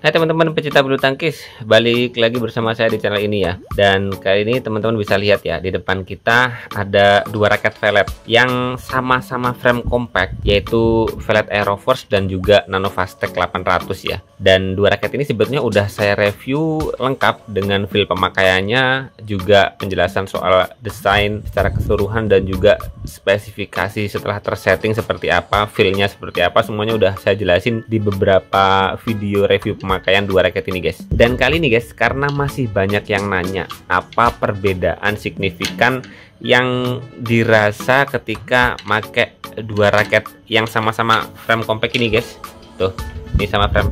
Hai teman-teman pecinta bulu tangkis, balik lagi bersama saya di channel ini ya. Dan kali ini teman-teman bisa lihat ya, di depan kita ada dua raket velg yang sama-sama frame compact, yaitu velg Aeroforce dan juga Nano Fast Tech 800 ya. Dan dua raket ini sebetulnya udah saya review lengkap dengan feel pemakaiannya, juga penjelasan soal desain secara keseluruhan dan juga spesifikasi setelah tersetting seperti apa, feelnya seperti apa, semuanya udah saya jelasin di beberapa video review pemakaian dua raket ini guys. Dan kali ini guys, karena masih banyak yang nanya apa perbedaan signifikan yang dirasa ketika pakai dua raket yang sama-sama frame compact ini guys. Tuh, ini sama frame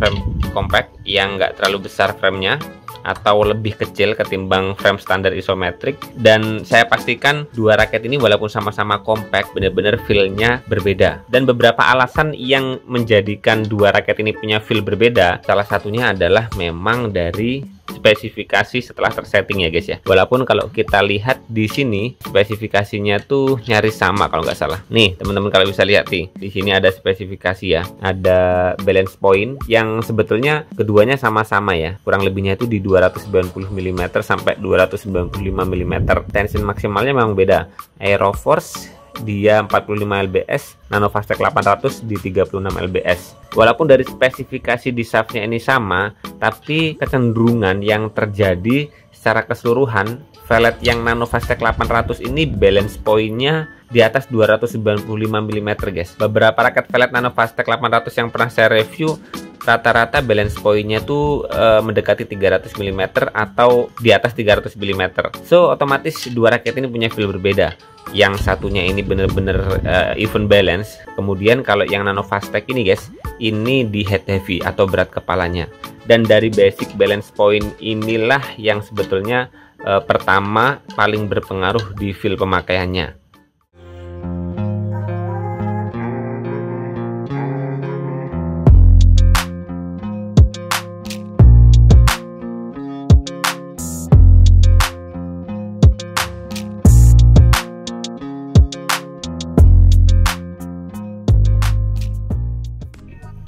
compact yang nggak terlalu besar framenya atau lebih kecil ketimbang frame standar isometrik. Dan saya pastikan dua raket ini walaupun sama-sama compact, bener-bener feel-nya berbeda. Dan beberapa alasan yang menjadikan dua raket ini punya feel berbeda, salah satunya adalah memang dari spesifikasi setelah tersetting ya guys ya. Walaupun kalau kita lihat di sini spesifikasinya tuh nyaris sama kalau nggak salah. Nih teman-teman kalau bisa lihat nih, di sini ada spesifikasi ya, ada balance point yang sebetulnya keduanya sama-sama ya. Kurang lebihnya itu di 290 mm sampai 295 mm. Tension maksimalnya memang beda. Aeroforce dia 45 lbs, Nano Fast Tech 800 di 36 lbs. Walaupun dari spesifikasi di shaftnya ini sama, tapi kecenderungan yang terjadi secara keseluruhan velg yang Nano Fast Tech 800 ini balance pointnya di atas 295 mm guys. Beberapa raket velg Nano Fast Tech 800 yang pernah saya review rata-rata balance pointnya tuh mendekati 300 mm atau di atas 300 mm. So otomatis dua raket ini punya feel berbeda. Yang satunya ini bener-bener even balance. Kemudian kalau yang Nano Fast Tech ini guys, ini di head heavy atau berat kepalanya. Dan dari basic balance point inilah yang sebetulnya pertama paling berpengaruh di feel pemakaiannya.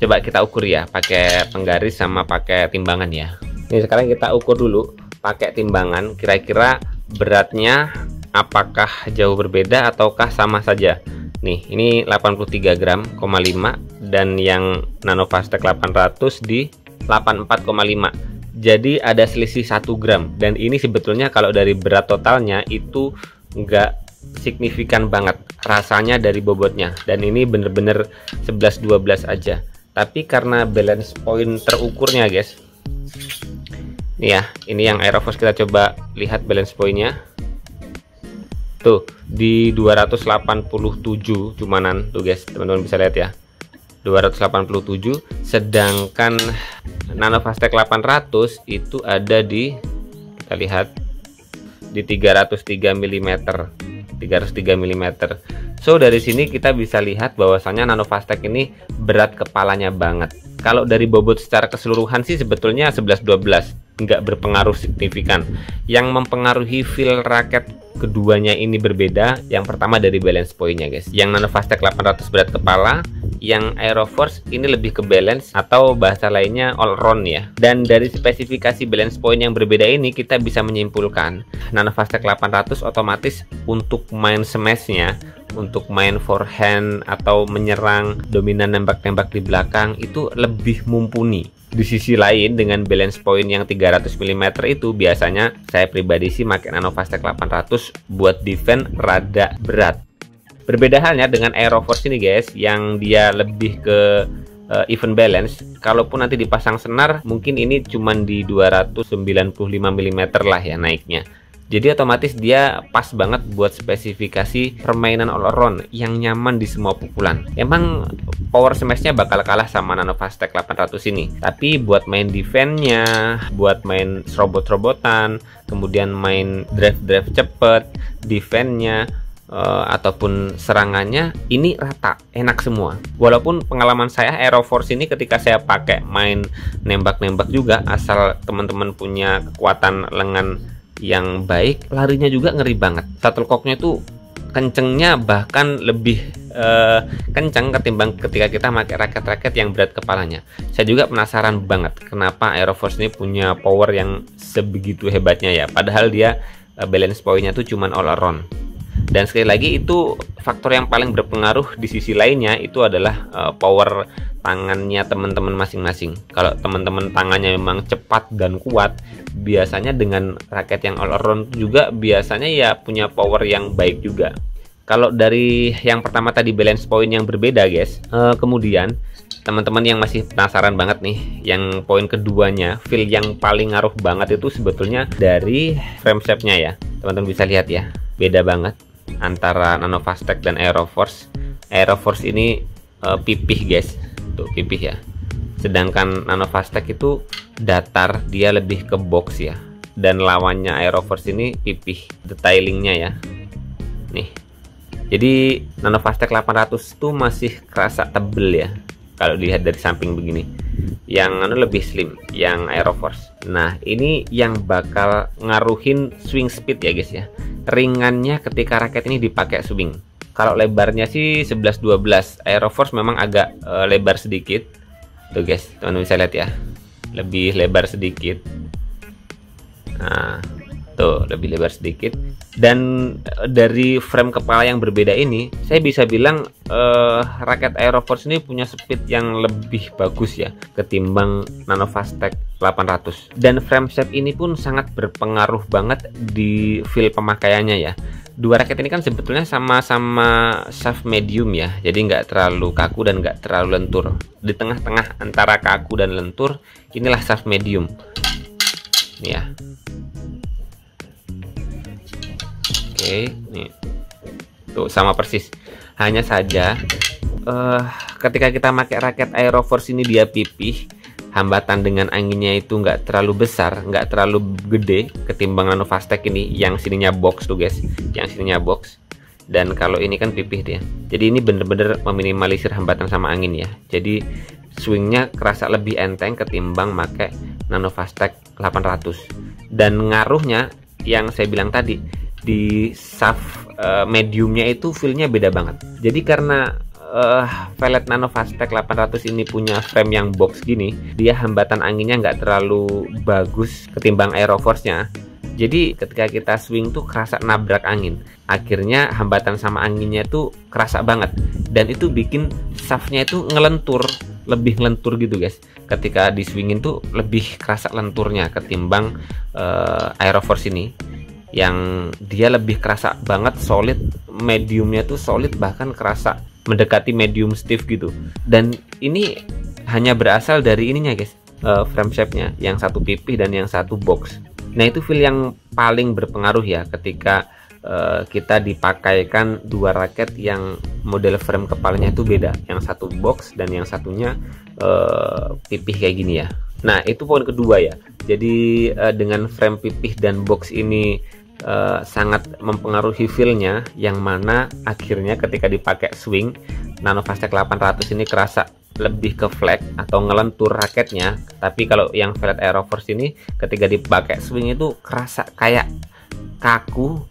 Coba kita ukur ya, pakai penggaris sama pakai timbangan ya. Ini sekarang kita ukur dulu pakai timbangan, kira-kira beratnya apakah jauh berbeda ataukah sama saja. Nih, ini 83 gram, 5 dan yang Nano Fast Tech 800 di 84,5. Jadi ada selisih 1 gram. Dan ini sebetulnya kalau dari berat totalnya itu enggak signifikan banget rasanya dari bobotnya. Dan ini bener-bener 11-12 aja. Tapi karena balance point terukurnya guys, nih ya, ini yang Aeroforce, kita coba lihat balance pointnya tuh di 287 cumanan tuh guys, teman-teman bisa lihat ya, 287. Sedangkan Nano Fast Tech 800 itu ada di, kita lihat, di 303 mm. 303 mm. So dari sini kita bisa lihat bahwasannya Nano Fast Tech ini berat kepalanya banget. Kalau dari bobot secara keseluruhan sih sebetulnya 11-12, nggak berpengaruh signifikan. Yang mempengaruhi feel raket keduanya ini berbeda. Yang pertama dari balance pointnya guys. Yang Nano Fast Tech 800 berat kepala, yang Aeroforce ini lebih ke balance atau bahasa lainnya all round ya. Dan dari spesifikasi balance point yang berbeda ini kita bisa menyimpulkan Nano Fast Tech 800 otomatis untuk main smashnya, untuk main forehand atau menyerang dominan nembak-nembak di belakang itu lebih mumpuni. Di sisi lain dengan balance point yang 300 mm itu biasanya saya pribadi sih pakai Nano Fast Tech 800 buat defense rada berat. Berbeda halnya dengan Aeroforce ini guys, yang dia lebih ke even balance. Kalaupun nanti dipasang senar, mungkin ini cuman di 295 mm lah ya naiknya. Jadi otomatis dia pas banget buat spesifikasi permainan all around yang nyaman di semua pukulan. Emang power smashnya bakal kalah sama Nano Fast Tech 800 ini, tapi buat main defense-nya, buat main serobot-robotan, kemudian main drive cepet, defense-nya ataupun serangannya ini rata, enak semua. Walaupun pengalaman saya Aeroforce ini ketika saya pakai main nembak-nembak juga, asal teman-teman punya kekuatan lengan yang baik, larinya juga ngeri banget. Shuttlecocknya tuh kencengnya bahkan lebih kencang ketimbang ketika kita pakai raket-raket yang berat kepalanya. Saya juga penasaran banget kenapa Aeroforce ini punya power yang sebegitu hebatnya ya, padahal dia balance point-nya tuh cuman all around. Dan sekali lagi itu faktor yang paling berpengaruh di sisi lainnya itu adalah power tangannya teman-teman masing-masing. Kalau teman-teman tangannya memang cepat dan kuat, biasanya dengan raket yang all around juga biasanya ya punya power yang baik juga. Kalau dari yang pertama tadi balance point yang berbeda guys, kemudian teman-teman yang masih penasaran banget nih, yang poin keduanya, feel yang paling ngaruh banget itu sebetulnya dari frame shape-nya ya. Teman-teman bisa lihat ya, beda banget antara Nano Fast Tech dan Aeroforce. Aeroforce ini pipih guys, tuh pipih ya. Sedangkan Nano Fast Tech itu datar, dia lebih ke box ya. Dan lawannya Aeroforce ini pipih, detailingnya ya. Nih, jadi Nano Fast Tech 800 tuh masih kerasa tebel ya. Kalau dilihat dari samping begini, yang lebih slim, yang Aeroforce. Nah, ini yang bakal ngaruhin swing speed ya guys ya. Ringannya ketika raket ini dipakai swing. Kalau lebarnya sih 11-12, Aeroforce memang agak lebar sedikit. Tuh guys, teman-teman bisa lihat ya, lebih lebar sedikit. Nah, tuh lebih lebar sedikit. Dan dari frame kepala yang berbeda ini, saya bisa bilang raket Aeroforce ini punya speed yang lebih bagus ya ketimbang Nano Fast Tech 800. Dan frame shape ini pun sangat berpengaruh banget di feel pemakaiannya ya. Dua raket ini kan sebetulnya sama-sama shaft medium ya, jadi nggak terlalu kaku dan nggak terlalu lentur. Di tengah-tengah antara kaku dan lentur, inilah shaft medium. Nih ya. Oke, nih tuh sama persis. Hanya saja ketika kita pakai raket Aeroforce ini dia pipih, hambatan dengan anginnya itu nggak terlalu besar, nggak terlalu gede ketimbang Nano Fast Tech ini yang sininya box tuh guys, yang sininya box. Dan kalau ini kan pipih dia, jadi ini bener-bener meminimalisir hambatan sama angin ya. Jadi swingnya kerasa lebih enteng ketimbang pakai Nano Fast Tech 800. Dan ngaruhnya yang saya bilang tadi, di shaft mediumnya itu feelnya beda banget. Jadi karena velg Nano Fast Tech 800 ini punya frame yang box gini, dia hambatan anginnya nggak terlalu bagus ketimbang Aeroforce-nya. Jadi ketika kita swing tuh kerasa nabrak angin. Akhirnya hambatan sama anginnya tuh kerasa banget. Dan itu bikin shaftnya itu ngelentur, lebih ngelentur gitu guys. Ketika di swingin tuh lebih kerasa lenturnya ketimbang Aeroforce ini, yang dia lebih kerasa banget solid, mediumnya tuh solid, bahkan kerasa mendekati medium stiff gitu. Dan ini hanya berasal dari ininya guys, frame shape-nya, yang satu pipih dan yang satu box. Nah itu feel yang paling berpengaruh ya ketika kita dipakaikan dua raket yang model frame kepalanya itu beda, yang satu box dan yang satunya pipih kayak gini ya. Nah itu poin kedua ya. Jadi dengan frame pipih dan box ini sangat mempengaruhi feel-nya, yang mana akhirnya ketika dipakai swing, Nano Fast Tech 800 ini kerasa lebih ke flat atau ngelentur raketnya. Tapi kalau yang velg Aeroforce ini ketika dipakai swing itu kerasa kayak kaku,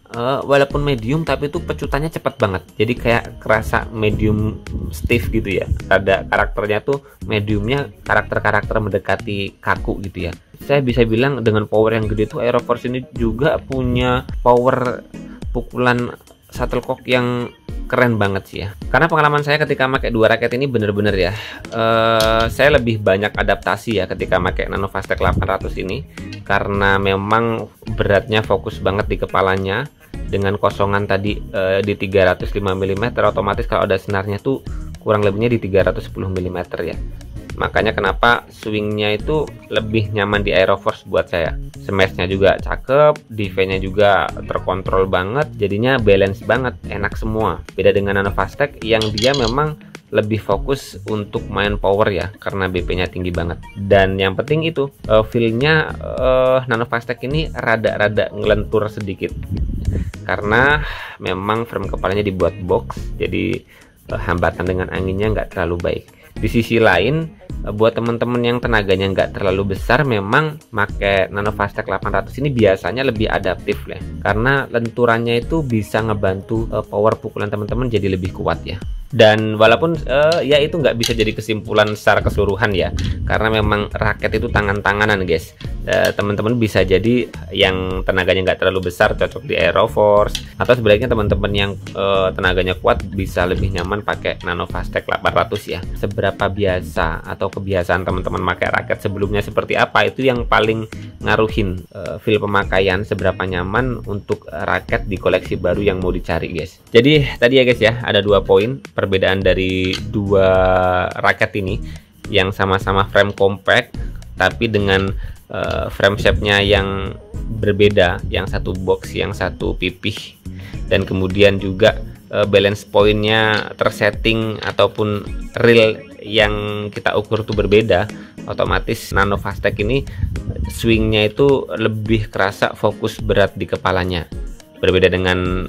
walaupun medium tapi itu pecutannya cepat banget. Jadi kayak kerasa medium stiff gitu ya. Ada karakternya tuh mediumnya, karakter-karakter mendekati kaku gitu ya. Saya bisa bilang dengan power yang gede tuh Aeroforce ini juga punya power pukulan shuttlecock yang keren banget sih ya. Karena pengalaman saya ketika pakai dua raket ini bener-bener ya, saya lebih banyak adaptasi ya ketika pakai Nano Fast Tech 800 ini, karena memang beratnya fokus banget di kepalanya. Dengan kosongan tadi di 305 mm, otomatis kalau ada senarnya tuh kurang lebihnya di 310 mm ya. Makanya kenapa swingnya itu lebih nyaman di Aeroforce buat saya. Smashnya juga cakep, defense-nya juga terkontrol banget, jadinya balance banget, enak semua. Beda dengan Nano Fast Tech yang dia memang lebih fokus untuk main power ya, karena BP-nya tinggi banget. Dan yang penting itu feel-nya Nano Fast Tech ini rada-rada ngelentur sedikit, karena memang frame kepalanya dibuat box, jadi hambatan dengan anginnya nggak terlalu baik. Di sisi lain, buat teman-teman yang tenaganya nggak terlalu besar, memang pakai Nano Fast Tech 800 ini biasanya lebih adaptif lah, karena lenturannya itu bisa ngebantu power pukulan teman-teman jadi lebih kuat ya. Dan walaupun ya itu nggak bisa jadi kesimpulan secara keseluruhan ya, karena memang raket itu tangan-tanganan guys. Teman-teman bisa jadi yang tenaganya nggak terlalu besar cocok di Aeroforce, atau sebaliknya teman-teman yang tenaganya kuat bisa lebih nyaman pakai Nano Fastech 800 ya. Seberapa biasa atau kebiasaan teman-teman pakai raket sebelumnya seperti apa, itu yang paling ngaruhin feel pemakaian, seberapa nyaman untuk raket di koleksi baru yang mau dicari guys. Jadi tadi ya guys ya, ada 2 poin perbedaan dari 2 raket ini, yang sama-sama frame compact tapi dengan frame shape-nya yang berbeda, yang satu box, yang satu pipih, dan kemudian juga balance point-nya tersetting ataupun real yang kita ukur itu berbeda. Otomatis Nano Fastech ini swingnya itu lebih kerasa fokus berat di kepalanya, berbeda dengan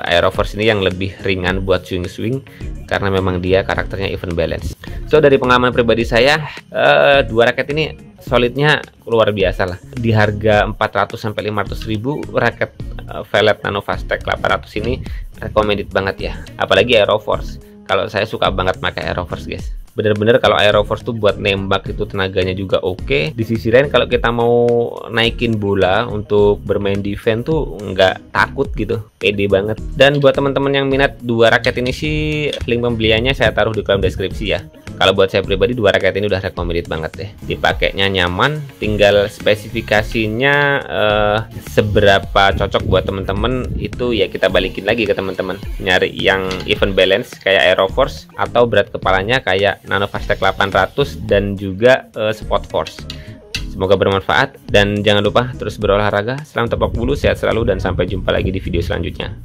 Aeroforce ini yang lebih ringan buat swing-swing karena memang dia karakternya even balance. So dari pengalaman pribadi saya, 2 raket ini solidnya luar biasa lah. Di harga 400 sampai 500 ribu, raket Velvet Nano Fastech 800 ini recommended banget ya. Apalagi Aeroforce. Kalau saya suka banget pakai Aeroforce guys. Bener-bener kalau Aeroforce tuh buat nembak itu tenaganya juga oke. Di sisi lain kalau kita mau naikin bola untuk bermain defense tuh nggak takut gitu, pede banget. Dan buat teman-teman yang minat 2 raket ini sih, link pembeliannya saya taruh di kolom deskripsi ya. Kalau buat saya pribadi 2 raket ini udah recommended banget deh. Dipakainya nyaman, tinggal spesifikasinya seberapa cocok buat teman-teman itu ya kita balikin lagi ke teman-teman. Nyari yang even balance kayak Aeroforce, atau berat kepalanya kayak Nano Fastech 800 dan juga Spot Force. Semoga bermanfaat dan jangan lupa terus berolahraga. Salam tepak bulu, sehat selalu, dan sampai jumpa lagi di video selanjutnya.